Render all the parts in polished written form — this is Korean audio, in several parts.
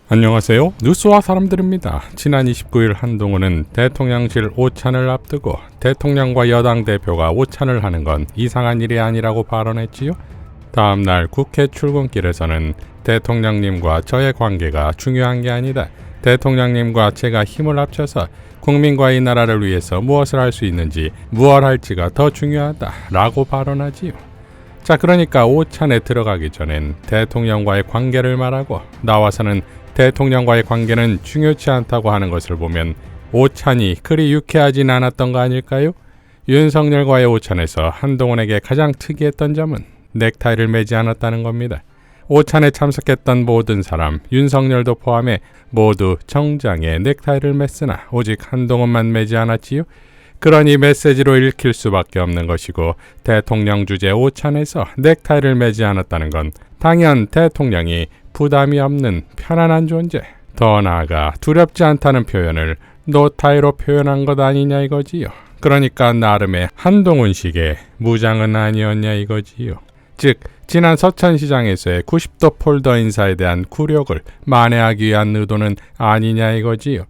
안녕하세요. 뉴스와 사람들입니다. 지난 29일 한동훈은 대통령실 오찬을 앞두고 대통령과 여당 대표가 오찬을 하는 건 이상한 일이 아니라고 발언했지요. 다음날 국회 출근길에서는 대통령님과 저의 관계가 중요한 게 아니다. 대통령님과 제가 힘을 합쳐서 국민과 이 나라를 위해서 무엇을 할 수 있는지, 무엇 할지가 더 중요하다 라고 발언하지요. 자, 그러니까 오찬에 들어가기 전엔 대통령과의 관계를 말하고 나와서는 대통령과의 관계는 중요치 않다고 하는 것을 보면 오찬이 그리 유쾌하진 않았던 거 아닐까요? 윤석열과의 오찬에서 한동훈에게 가장 특이했던 점은 넥타이를 매지 않았다는 겁니다. 오찬에 참석했던 모든 사람, 윤석열도 포함해 모두 정장에 넥타이를 맸으나 오직 한동훈만 매지 않았지요. 그러니 메시지로 읽힐 수밖에 없는 것이고, 대통령 주재 오찬에서 넥타이를 매지 않았다는 건 당연 대통령이 부담이 없는 편안한 존재, 더 나아가 두렵지 않다는 표현을 노타이로 표현한 것 아니냐 이거지요. 그러니까 나름의 한동훈식의 무장은 아니었냐 이거지요. 즉 지난 서천시장에서의 90도 폴더 인사에 대한 굴욕을 만회하기 위한 의도는 아니냐 이거지요.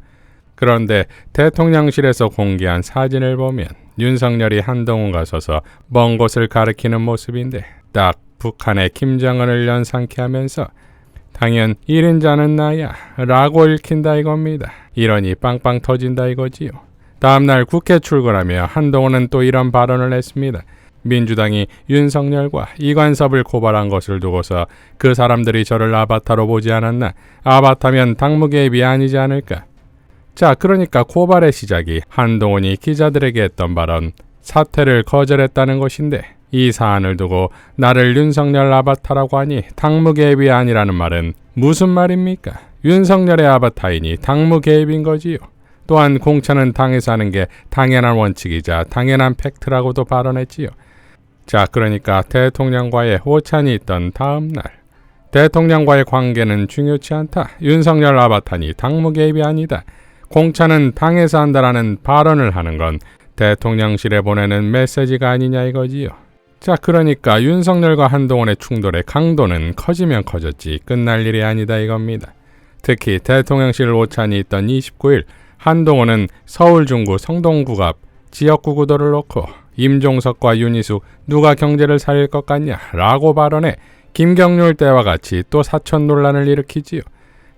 그런데 대통령실에서 공개한 사진을 보면 윤석열이 한동훈과 서서 먼 곳을 가리키는 모습인데 딱 북한의 김정은을 연상케 하면서 당연 1인자는 나야 라고 읽힌다 이겁니다. 이러니 빵빵 터진다 이거지요. 다음날 국회 출근하며 한동훈은 또 이런 발언을 했습니다. 민주당이 윤석열과 이관섭을 고발한 것을 두고서 그 사람들이 저를 아바타로 보지 않았나? 아바타면 당무 개입이 아니지 않을까? 자, 그러니까 고발의 시작이 한동훈이 기자들에게 했던 발언, 사퇴를 거절했다는 것인데 이 사안을 두고 나를 윤석열 아바타라고 하니 당무 개입이 아니라는 말은 무슨 말입니까? 윤석열의 아바타이니 당무 개입인 거지요. 또한 공천은 당에서 하는 게 당연한 원칙이자 당연한 팩트라고도 발언했지요. 자, 그러니까 대통령과의 오찬이 있던 다음 날, 대통령과의 관계는 중요치 않다. 윤석열 아바타니 당무 개입이 아니다. 공천은 당에서 한다라는 발언을 하는 건 대통령실에 보내는 메시지가 아니냐 이거지요. 자, 그러니까 윤석열과 한동훈의 충돌의 강도는 커지면 커졌지 끝날 일이 아니다 이겁니다. 특히 대통령실 오찬이 있던 29일 한동훈은 서울 중구 성동구 앞 지역구 구도를 놓고 임종석과 윤희숙 누가 경제를 살릴 것 같냐 라고 발언해 김경률 때와 같이 또 사천 논란을 일으키지요.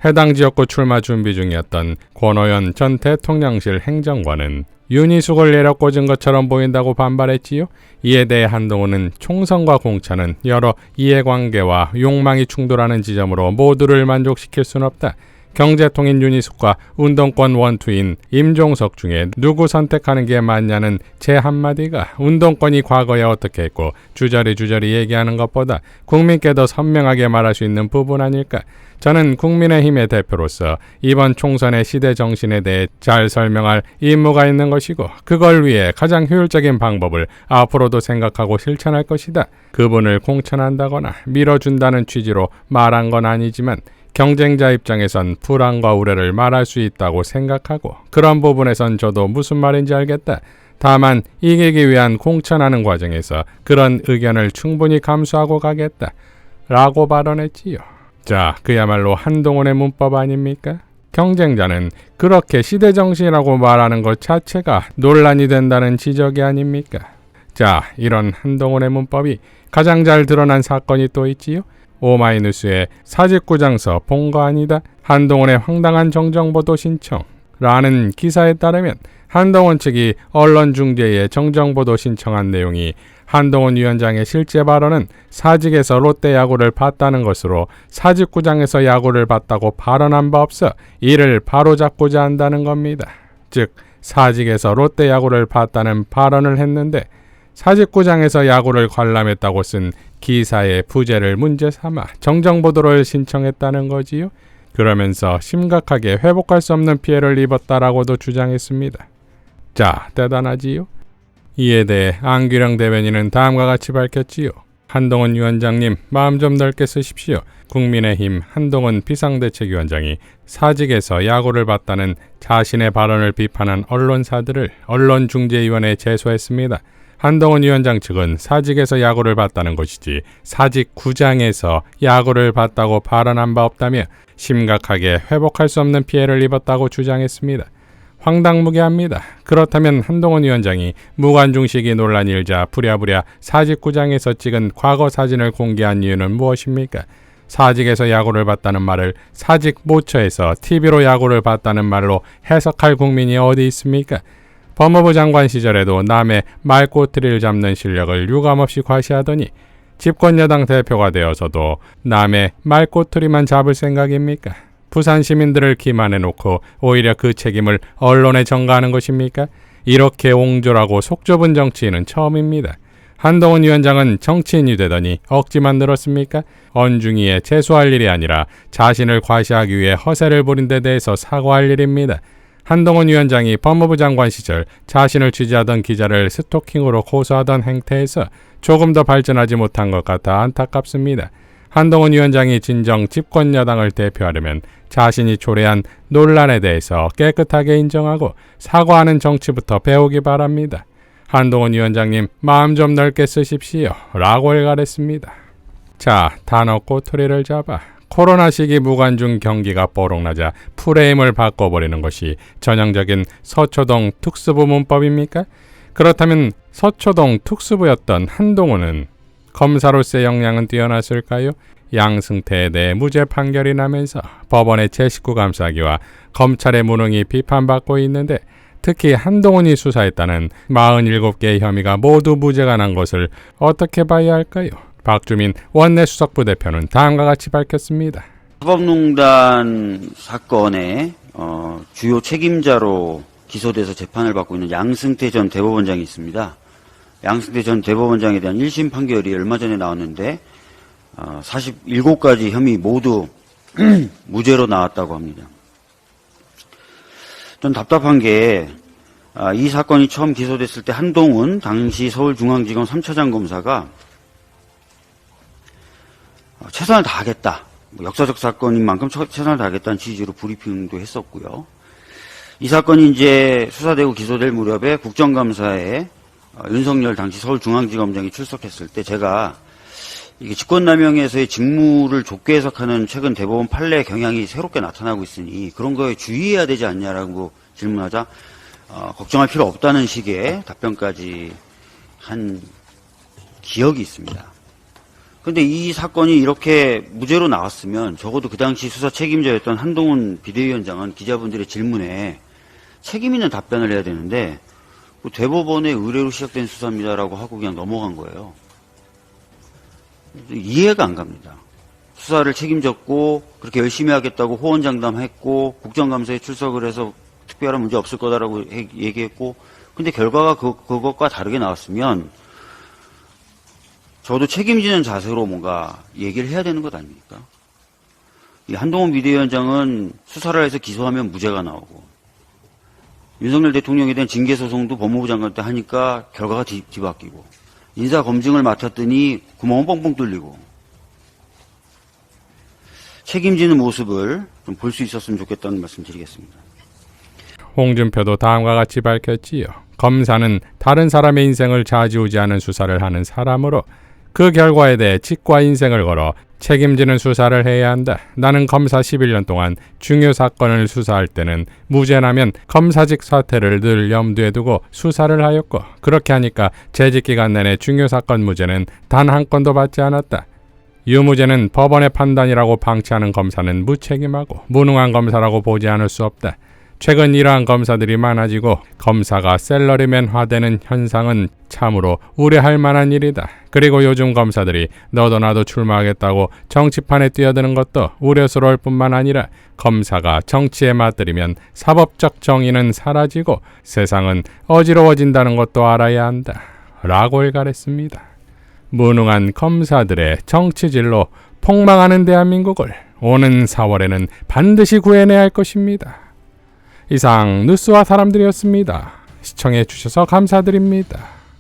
해당 지역구 출마 준비 중이었던 권오현 전 대통령실 행정관은 윤희숙을 내려 꽂은 것처럼 보인다고 반발했지요. 이에 대해 한동훈은 총선과 공천은 여러 이해관계와 욕망이 충돌하는 지점으로 모두를 만족시킬 순 없다. 경제통인 윤희숙과 운동권 원투인 임종석 중에 누구 선택하는 게 맞냐는 제 한마디가 운동권이 과거에 어떻게 했고 주저리 얘기하는 것보다 국민께 더 선명하게 말할 수 있는 부분 아닐까. 저는 국민의힘의 대표로서 이번 총선의 시대 정신에 대해 잘 설명할 임무가 있는 것이고 그걸 위해 가장 효율적인 방법을 앞으로도 생각하고 실천할 것이다. 그분을 공천한다거나 밀어준다는 취지로 말한 건 아니지만 경쟁자 입장에선 불안과 우려를 말할 수 있다고 생각하고 그런 부분에선 저도 무슨 말인지 알겠다. 다만 이기기 위한 공천하는 과정에서 그런 의견을 충분히 감수하고 가겠다 라고 발언했지요. 자, 그야말로 한동훈의 문법 아닙니까? 경쟁자는 그렇게 시대정신이라고 말하는 것 자체가 논란이 된다는 지적이 아닙니까? 자, 이런 한동훈의 문법이 가장 잘 드러난 사건이 또 있지요. 오마이뉴스의 사직구장서 본 거 아니다. 한동훈의 황당한 정정보도 신청 라는 기사에 따르면 한동훈 측이 언론중재에 정정보도 신청한 내용이 한동훈 위원장의 실제 발언은 사직에서 롯데 야구를 봤다는 것으로 사직구장에서 야구를 봤다고 발언한 바 없어 이를 바로잡고자 한다는 겁니다. 즉 사직에서 롯데 야구를 봤다는 발언을 했는데 사직구장에서 야구를 관람했다고 쓴 기사의 부재를 문제 삼아 정정보도를 신청했다는 거지요. 그러면서 심각하게 회복할 수 없는 피해를 입었다라고도 주장했습니다. 자, 대단하지요? 이에 대해 안규령 대변인은 다음과 같이 밝혔지요. 한동훈 위원장님, 마음 좀 넓게 쓰십시오. 국민의힘 한동훈 비상대책위원장이 사직에서 야구를 봤다는 자신의 발언을 비판한 언론사들을 언론중재위원회에 제소했습니다. 한동훈 위원장 측은 사직에서 야구를 봤다는 것이지 사직구장에서 야구를 봤다고 발언한 바 없다며 심각하게 회복할 수 없는 피해를 입었다고 주장했습니다. 황당무계합니다. 그렇다면 한동훈 위원장이 무관중식이 논란이 일자 부랴부랴 사직구장에서 찍은 과거 사진을 공개한 이유는 무엇입니까? 사직에서 야구를 봤다는 말을 사직 모처에서 TV로 야구를 봤다는 말로 해석할 국민이 어디 있습니까? 법무부 장관 시절에도 남의 말꼬투리를 잡는 실력을 유감없이 과시하더니 집권여당 대표가 되어서도 남의 말꼬투리만 잡을 생각입니까? 부산 시민들을 기만해놓고 오히려 그 책임을 언론에 전가하는 것입니까? 이렇게 옹졸하고 속 좁은 정치인은 처음입니다. 한동훈 위원장은 정치인이 되더니 억지만 늘었습니까? 언중이에 재수할 일이 아니라 자신을 과시하기 위해 허세를 부린 데 대해서 사과할 일입니다. 한동훈 위원장이 법무부 장관 시절 자신을 취재하던 기자를 스토킹으로 고소하던 행태에서 조금 더 발전하지 못한 것 같아 안타깝습니다. 한동훈 위원장이 진정 집권 여당을 대표하려면 자신이 초래한 논란에 대해서 깨끗하게 인정하고 사과하는 정치부터 배우기 바랍니다. 한동훈 위원장님 마음 좀 넓게 쓰십시오 라고 일갈했습니다. 자, 단어 꼬투리를 잡아 코로나 시기 무관중 경기가 뽀록나자 프레임을 바꿔버리는 것이 전형적인 서초동 특수부 문법입니까? 그렇다면 서초동 특수부였던 한동훈은 검사로서의 역량은 뛰어났을까요? 양승태에 대해 무죄 판결이 나면서 법원의 제19 감사기와 검찰의 무능이 비판받고 있는데 특히 한동훈이 수사했다는 47개의 혐의가 모두 무죄가 난 것을 어떻게 봐야 할까요? 박주민 원내수석부 대표는 다음과 같이 밝혔습니다. 사법농단 사건의 주요 책임자로 기소돼서 재판을 받고 있는 양승태 전 대법원장이 있습니다. 양승태 전 대법원장에 대한 1심 판결이 얼마 전에 나왔는데 47가지 혐의 모두 무죄로 나왔다고 합니다. 좀 답답한 게 이 사건이 처음 기소됐을 때 한동훈 당시 서울중앙지검 3차장 검사가 최선을 다하겠다. 역사적 사건인 만큼 최선을 다하겠다는 취지로 브리핑도 했었고요. 이 사건이 이제 수사되고 기소될 무렵에 국정감사에 윤석열 당시 서울중앙지검장이 출석했을 때 제가 이게 직권남용에서의 직무를 좁게 해석하는 최근 대법원 판례 경향이 새롭게 나타나고 있으니 그런 거에 주의해야 되지 않냐라고 질문하자 걱정할 필요 없다는 식의 답변까지 한 기억이 있습니다. 그런데 이 사건이 이렇게 무죄로 나왔으면 적어도 그 당시 수사 책임자였던 한동훈 비대위원장은 기자분들의 질문에 책임 있는 답변을 해야 되는데 대법원의 의뢰로 시작된 수사입니다라고 하고 그냥 넘어간 거예요. 이해가 안 갑니다. 수사를 책임졌고 그렇게 열심히 하겠다고 호언장담했고 국정감사에 출석을 해서 특별한 문제 없을 거다라고 얘기했고 근데 결과가 그것과 다르게 나왔으면 저도 책임지는 자세로 뭔가 얘기를 해야 되는 것 아닙니까? 이 한동훈 비대위원장은 수사를 해서 기소하면 무죄가 나오고 윤석열 대통령에 대한 징계소송도 법무부 장관 때 하니까 결과가 뒤바뀌고 인사검증을 맡았더니 구멍은 뻥뻥 뚫리고 책임지는 모습을 좀 볼 수 있었으면 좋겠다는 말씀 드리겠습니다. 홍준표도 다음과 같이 밝혔지요. 검사는 다른 사람의 인생을 좌지우지하는 수사를 하는 사람으로 그 결과에 대해 직과 인생을 걸어 책임지는 수사를 해야 한다. 나는 검사 11년 동안 중요 사건을 수사할 때는 무죄라면 검사직 사퇴를 늘 염두에 두고 수사를 하였고 그렇게 하니까 재직 기간 내내 중요 사건 무죄는 단 한 건도 받지 않았다. 유무죄는 법원의 판단이라고 방치하는 검사는 무책임하고 무능한 검사라고 보지 않을 수 없다. 최근 이러한 검사들이 많아지고 검사가 셀러리맨화되는 현상은 참으로 우려할 만한 일이다. 그리고 요즘 검사들이 너도 나도 출마하겠다고 정치판에 뛰어드는 것도 우려스러울 뿐만 아니라 검사가 정치에 맞들이면 사법적 정의는 사라지고 세상은 어지러워진다는 것도 알아야 한다. 라고 일갈했습니다. 무능한 검사들의 정치질로 폭망하는 대한민국을 오는 4월에는 반드시 구해내야 할 것입니다. 이상 뉴스와 사람들이었습니다. 시청해 주셔서 감사드립니다.